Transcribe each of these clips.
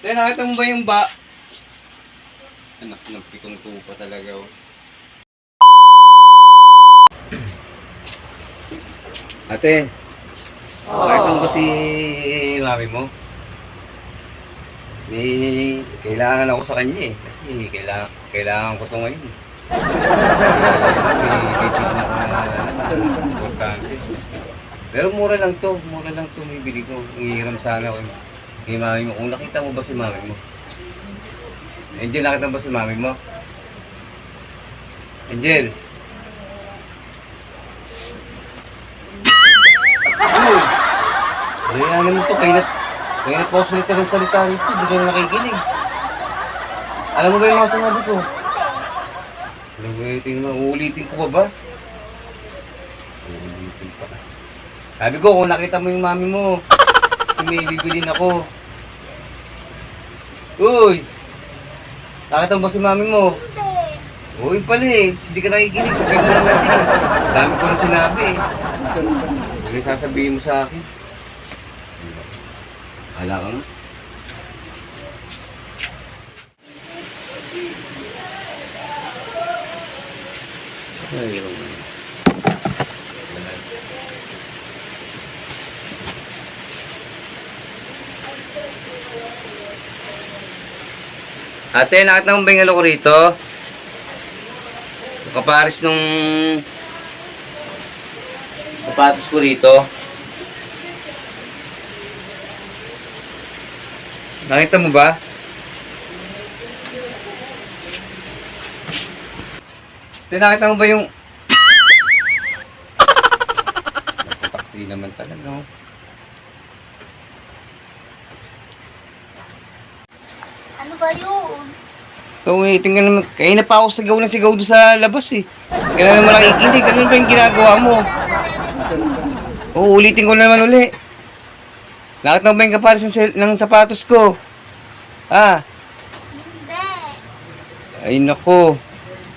Dahil nakita mo ba yung anak ng pitong tupa talaga, oh. Ate, nakita mo ba si mami mo? May kailangan ako sa kanya eh. Kasi kailangan ko ito ngayon. May basic na importante. Pero mura lang to may bili ko. Nangihiram sana ako kay mami mo. Kung nakita mo ba si mami mo? Angel, nakita mo ba si mami mo? Angel! Uy! Kaya naman to, kaya po salita ng salita rito, hindi ka na nakikinig. Alam mo ba yung mga sinabi ko? Alam mo yung uulitin ko pa ba? Uulitin pa. Sabi ko, kung nakita mo yung mami mo, may bibilin ako. Uy! Nakita mo ba si mami mo? Uy pala eh, hindi ka nakikinig, sabihin mo naman din. Dami ko na sinabi eh. Ano yung sasabihin mo sa akin? Hala ka nga. Saan yung ate, nakita mo ba yung ano ko rito? Kaparis nung sapatos ko rito. Nakita mo ba? Nakita mo ba yung napatakti naman talaga, oh. Ano ba yun? So, tingnan naman. Kaya na pa ako sigaw doon sa labas eh. Kaya naman nakikinig. Ano ba yung ginagawa mo? Oo, ulitin ko naman uli. Nakita mo ba yung kapares ng sapatos ko? Ah? Hindi. Ay nako.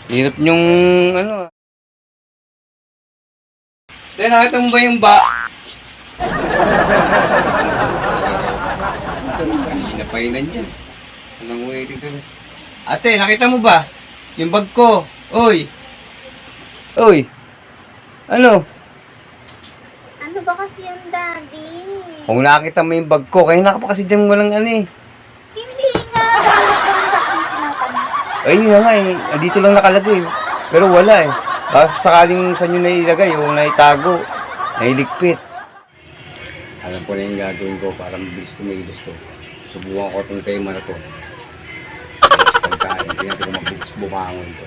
Hirap niyong ano. Dahil nakita mo ba yung kanina pa yun nandyan. Anong waiting ko? Ate, nakita mo ba? Yung bag ko. Oy! Oy! Ano? Ano ba kasi yun, Daddy? Kung nakita mo yung bag ko, kaya naka pa kasi dyan walang ano eh. Hindi nga. Tinatanong. Ay, yun na nga eh. Dito lang nakalagay. Pero wala eh. Baka sakaling saan nyo nailagay o naitago, nailigpit. Alam ko na yung gagawin ko para mabilis kumilos to. Subukan ko itong tema na to. Pagkain, hindi natin ko mabilis bumangon to.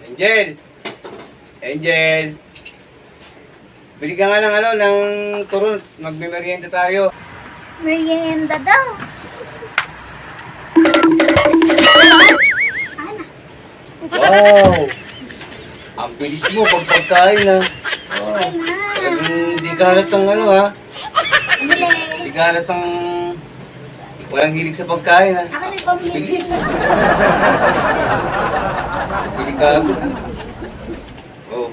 Angel! Angel! Bili ka nga ng ano, ng turon. Magme-merienda tayo. Merienda daw. Wow! Ang bilis mo pag pagkain ha. Oh, Okay na. hindi ka halatang ano ha. Bumili. Hindi ka halatang walang hilig sa pagkain ha. Ako na bumili. Bilis. Bili ka agad ha. Oh,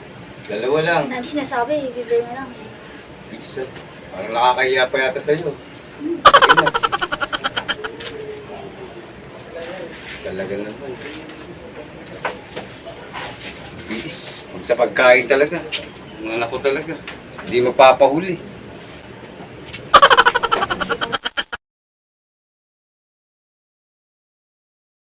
dalawa lang. Ang dami sinasabi, bibili na lang. Bilis ha. Parang nakakahiya pa yata sa'yo. Sige na. Talaga naman. Bilis. Pag sa pagkain talaga. Mga anak ko talaga. Hindi mapapahuli.